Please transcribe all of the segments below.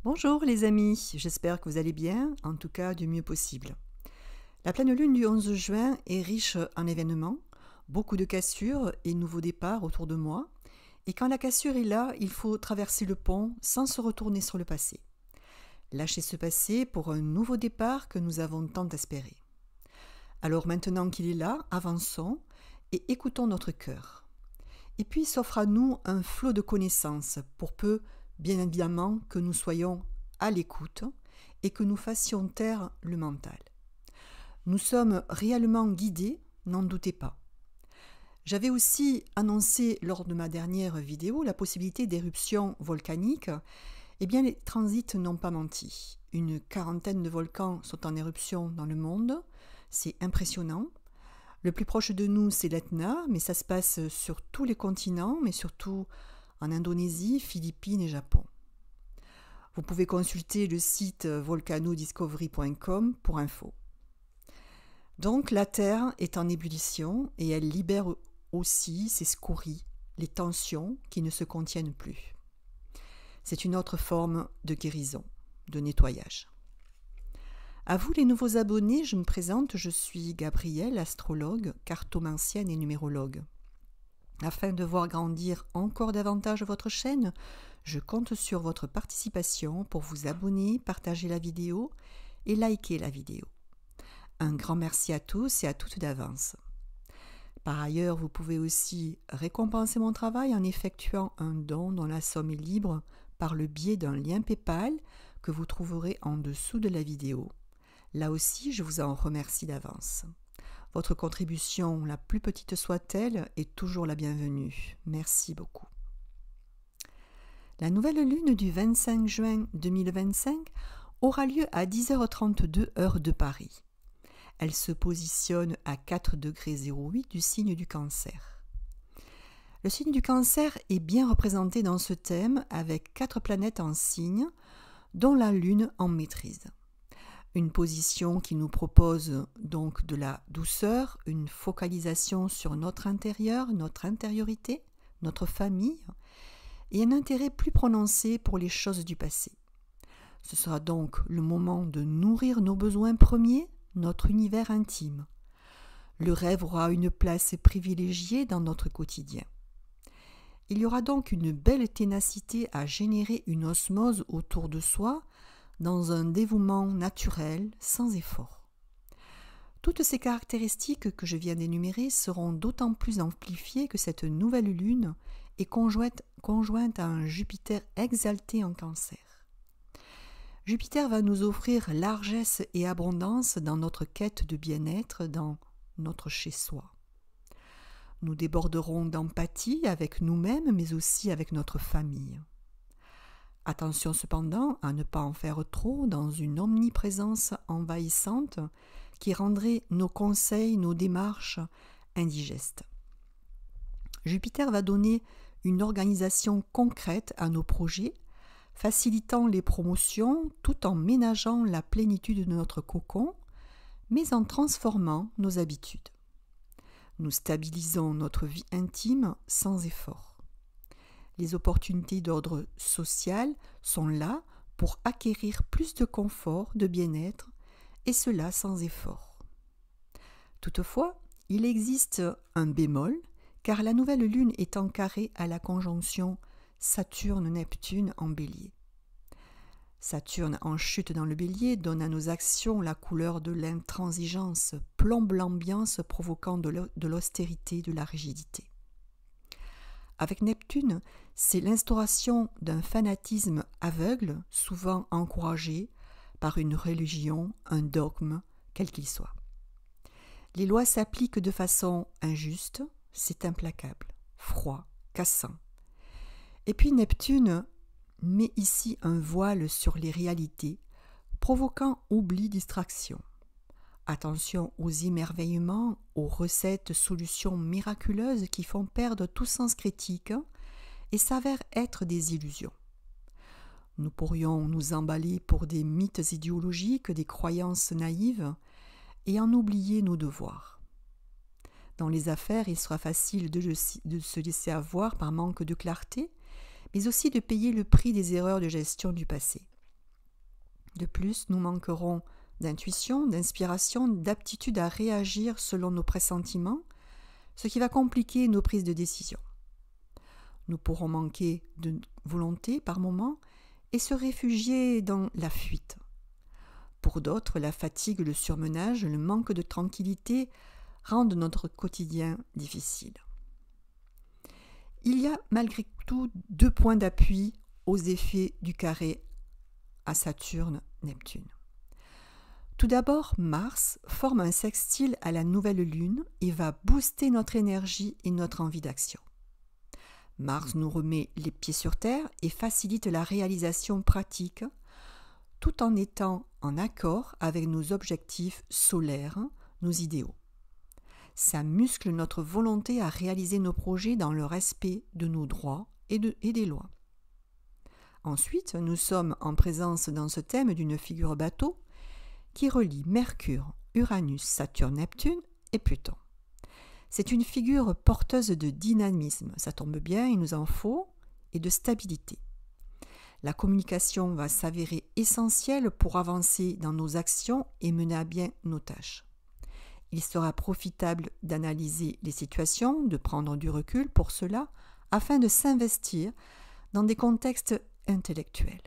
Bonjour les amis, j'espère que vous allez bien, en tout cas du mieux possible. La pleine lune du 11 juin est riche en événements, beaucoup de cassures et nouveaux départs autour de moi. Et quand la cassure est là, il faut traverser le pont sans se retourner sur le passé. Lâcher ce passé pour un nouveau départ que nous avons tant espéré. Alors maintenant qu'il est là, avançons et écoutons notre cœur. Et puis s'offre à nous un flot de connaissances pour peu, bien évidemment, que nous soyons à l'écoute et que nous fassions taire le mental. Nous sommes réellement guidés, n'en doutez pas. J'avais aussi annoncé lors de ma dernière vidéo la possibilité d'éruptions volcaniques. Eh bien, les transits n'ont pas menti. Une quarantaine de volcans sont en éruption dans le monde. C'est impressionnant. Le plus proche de nous, c'est l'Etna, mais ça se passe sur tous les continents, mais surtout en Indonésie, Philippines et Japon. Vous pouvez consulter le site volcanodiscovery.com pour info. Donc la Terre est en ébullition et elle libère aussi ses scories, les tensions qui ne se contiennent plus. C'est une autre forme de guérison, de nettoyage. À vous les nouveaux abonnés, je me présente, je suis Gabrielle, astrologue, cartomancienne et numérologue. Afin de voir grandir encore davantage votre chaîne, je compte sur votre participation pour vous abonner, partager la vidéo et liker la vidéo. Un grand merci à tous et à toutes d'avance. Par ailleurs, vous pouvez aussi récompenser mon travail en effectuant un don dont la somme est libre par le biais d'un lien PayPal que vous trouverez en dessous de la vidéo. Là aussi, je vous en remercie d'avance. Votre contribution, la plus petite soit-elle, est toujours la bienvenue. Merci beaucoup. La nouvelle lune du 25 juin 2025 aura lieu à 10h32 heure de Paris. Elle se positionne à 4,08 du signe du Cancer. Le signe du Cancer est bien représenté dans ce thème avec 4 planètes en signe, dont la lune en maîtrise. Une position qui nous propose donc de la douceur, une focalisation sur notre intérieur, notre intériorité, notre famille, et un intérêt plus prononcé pour les choses du passé. Ce sera donc le moment de nourrir nos besoins premiers, notre univers intime. Le rêve aura une place privilégiée dans notre quotidien. Il y aura donc une belle ténacité à générer une osmose autour de soi, dans un dévouement naturel, sans effort. Toutes ces caractéristiques que je viens d'énumérer seront d'autant plus amplifiées que cette nouvelle lune est conjointe à un Jupiter exalté en Cancer. Jupiter va nous offrir largesse et abondance dans notre quête de bien-être, dans notre chez-soi. Nous déborderons d'empathie avec nous-mêmes, mais aussi avec notre famille. Attention cependant à ne pas en faire trop dans une omniprésence envahissante qui rendrait nos conseils, nos démarches indigestes. Jupiter va donner une organisation concrète à nos projets, facilitant les promotions tout en ménageant la plénitude de notre cocon, mais en transformant nos habitudes. Nous stabilisons notre vie intime sans effort. Les opportunités d'ordre social sont là pour acquérir plus de confort, de bien-être, et cela sans effort. Toutefois, il existe un bémol, car la nouvelle lune est en carré à la conjonction Saturne-Neptune en Bélier. Saturne en chute dans le Bélier donne à nos actions la couleur de l'intransigeance, plombe l'ambiance provoquant de l'austérité, de la rigidité. Avec Neptune, c'est l'instauration d'un fanatisme aveugle, souvent encouragé par une religion, un dogme, quel qu'il soit. Les lois s'appliquent de façon injuste, c'est implacable, froid, cassant. Et puis Neptune met ici un voile sur les réalités, provoquant oubli, distraction. Attention aux émerveillements, aux recettes, solutions miraculeuses qui font perdre tout sens critique et s'avèrent être des illusions. Nous pourrions nous emballer pour des mythes idéologiques, des croyances naïves et en oublier nos devoirs. Dans les affaires, il sera facile de se laisser avoir par manque de clarté, mais aussi de payer le prix des erreurs de gestion du passé. De plus, nous manquerons d'intuition, d'inspiration, d'aptitude à réagir selon nos pressentiments, ce qui va compliquer nos prises de décision. Nous pourrons manquer de volonté par moments et se réfugier dans la fuite. Pour d'autres, la fatigue, le surmenage, le manque de tranquillité rendent notre quotidien difficile. Il y a malgré tout 2 points d'appui aux effets du carré à Saturne-Neptune. Tout d'abord, Mars forme un sextile à la nouvelle lune et va booster notre énergie et notre envie d'action. Mars nous remet les pieds sur terre et facilite la réalisation pratique tout en étant en accord avec nos objectifs solaires, nos idéaux. Ça muscle notre volonté à réaliser nos projets dans le respect de nos droits et des lois. Ensuite, nous sommes en présence dans ce thème d'une figure bateau qui relie Mercure, Uranus, Saturne, Neptune et Pluton. C'est une figure porteuse de dynamisme, ça tombe bien, il nous en faut, et de stabilité. La communication va s'avérer essentielle pour avancer dans nos actions et mener à bien nos tâches. Il sera profitable d'analyser les situations, de prendre du recul pour cela, afin de s'investir dans des contextes intellectuels.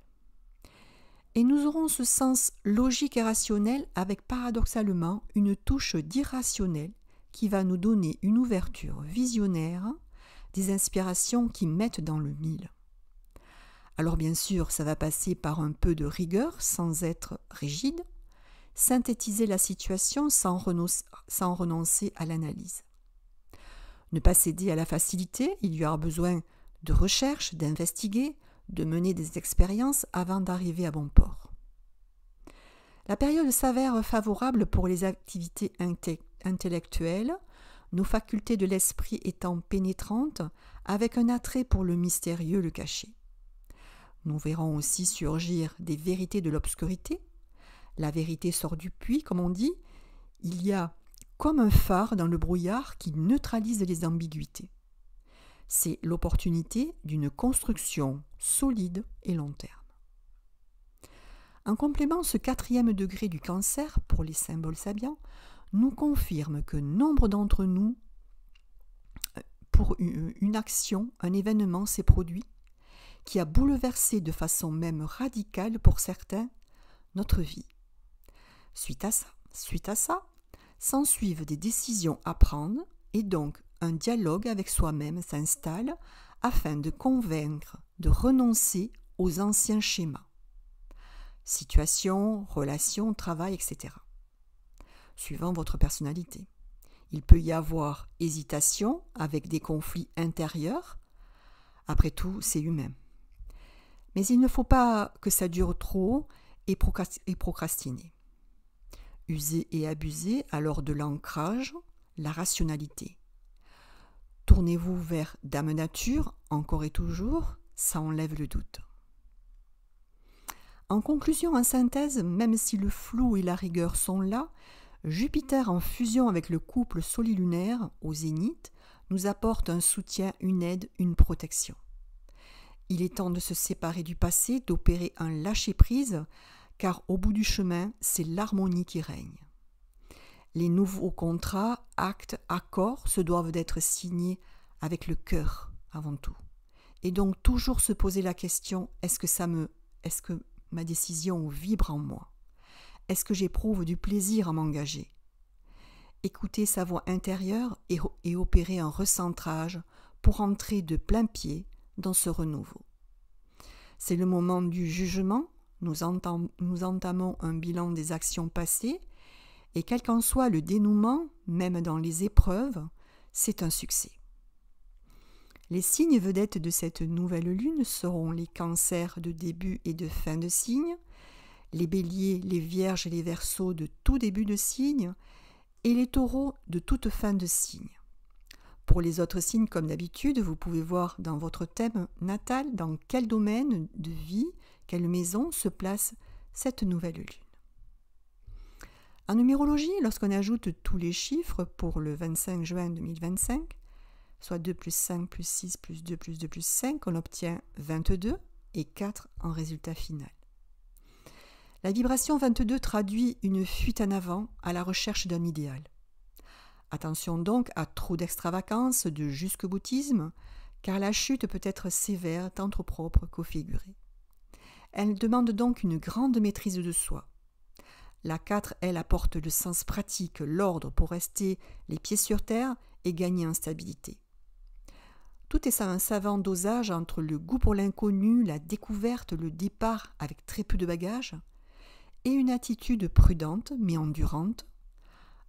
Et nous aurons ce sens logique et rationnel avec paradoxalement une touche d'irrationnel qui va nous donner une ouverture visionnaire, des inspirations qui mettent dans le mille. Alors bien sûr, ça va passer par un peu de rigueur sans être rigide, synthétiser la situation sans renoncer à l'analyse. Ne pas céder à la facilité, il y aura besoin de recherche, d'investiguer, de mener des expériences avant d'arriver à bon port. La période s'avère favorable pour les activités intellectuelles, nos facultés de l'esprit étant pénétrantes, avec un attrait pour le mystérieux, le caché. Nous verrons aussi surgir des vérités de l'obscurité. La vérité sort du puits, comme on dit. Il y a comme un phare dans le brouillard qui neutralise les ambiguïtés. C'est l'opportunité d'une construction solide et long terme. En complément, ce 4e degré du Cancer, pour les symboles sabiens, nous confirme que nombre d'entre nous, pour une action, un événement s'est produit qui a bouleversé de façon même radicale pour certains notre vie. Suite à ça, s'ensuivent des décisions à prendre et donc un dialogue avec soi-même s'installe afin de convaincre de renoncer aux anciens schémas. Situation, relations, travail, etc. Suivant votre personnalité. Il peut y avoir hésitation avec des conflits intérieurs. Après tout, c'est humain. Mais il ne faut pas que ça dure trop et procrastiner. User et abuser alors de l'ancrage, la rationalité. Tournez-vous vers Dame Nature, encore et toujours, ça enlève le doute. En conclusion, en synthèse, même si le flou et la rigueur sont là, Jupiter en fusion avec le couple solilunaire au zénith nous apporte un soutien, une aide, une protection. Il est temps de se séparer du passé, d'opérer un lâcher-prise, car au bout du chemin, c'est l'harmonie qui règne. Les nouveaux contrats, actes, accords se doivent d'être signés avec le cœur avant tout. Et donc toujours se poser la question, est-ce que ma décision vibre en moi? Est-ce que j'éprouve du plaisir à m'engager? Écouter sa voix intérieure et opérer un recentrage pour entrer de plein pied dans ce renouveau. C'est le moment du jugement, nous entamons un bilan des actions passées et quel qu'en soit le dénouement, même dans les épreuves, c'est un succès. Les signes vedettes de cette nouvelle lune seront les cancers de début et de fin de signe, les béliers, les vierges et les verseaux de tout début de signe et les taureaux de toute fin de signe. Pour les autres signes, comme d'habitude, vous pouvez voir dans votre thème natal dans quel domaine de vie, quelle maison se place cette nouvelle lune. En numérologie, lorsqu'on ajoute tous les chiffres pour le 25 juin 2025, soit 2 plus 5 plus 6 plus 2 plus 2 plus 5, on obtient 22 et 4 en résultat final. La vibration 22 traduit une fuite en avant à la recherche d'un idéal. Attention donc à trop d'extravagance, de jusque-boutisme, car la chute peut être sévère tant au propre qu'au figuré. Elle demande donc une grande maîtrise de soi. La 4, elle, apporte le sens pratique, l'ordre pour rester les pieds sur terre et gagner en stabilité. Tout est un savant dosage entre le goût pour l'inconnu, la découverte, le départ avec très peu de bagages, et une attitude prudente mais endurante.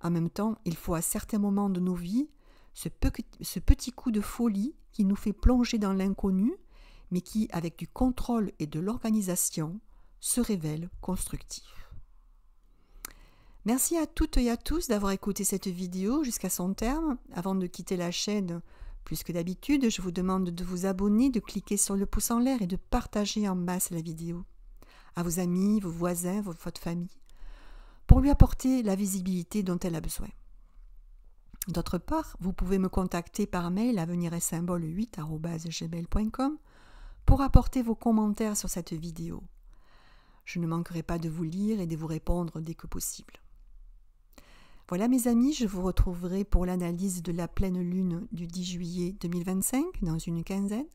En même temps, il faut à certains moments de nos vies ce petit coup de folie qui nous fait plonger dans l'inconnu, mais qui, avec du contrôle et de l'organisation, se révèle constructif. Merci à toutes et à tous d'avoir écouté cette vidéo jusqu'à son terme. Avant de quitter la chaîne, plus que d'habitude, je vous demande de vous abonner, de cliquer sur le pouce en l'air et de partager en masse la vidéo à vos amis, vos voisins, votre famille, pour lui apporter la visibilité dont elle a besoin. D'autre part, vous pouvez me contacter par mail à venir-symbole8@gmail.com pour apporter vos commentaires sur cette vidéo. Je ne manquerai pas de vous lire et de vous répondre dès que possible. Voilà mes amis, je vous retrouverai pour l'analyse de la pleine lune du 10 juillet 2025 dans une quinzaine.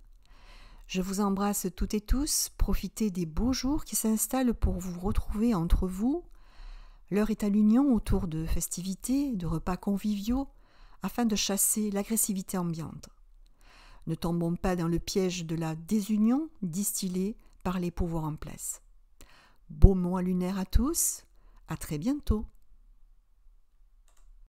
Je vous embrasse toutes et tous, profitez des beaux jours qui s'installent pour vous retrouver entre vous. L'heure est à l'union autour de festivités, de repas conviviaux, afin de chasser l'agressivité ambiante. Ne tombons pas dans le piège de la désunion distillée par les pouvoirs en place. Beau mois lunaire à tous, à très bientôt.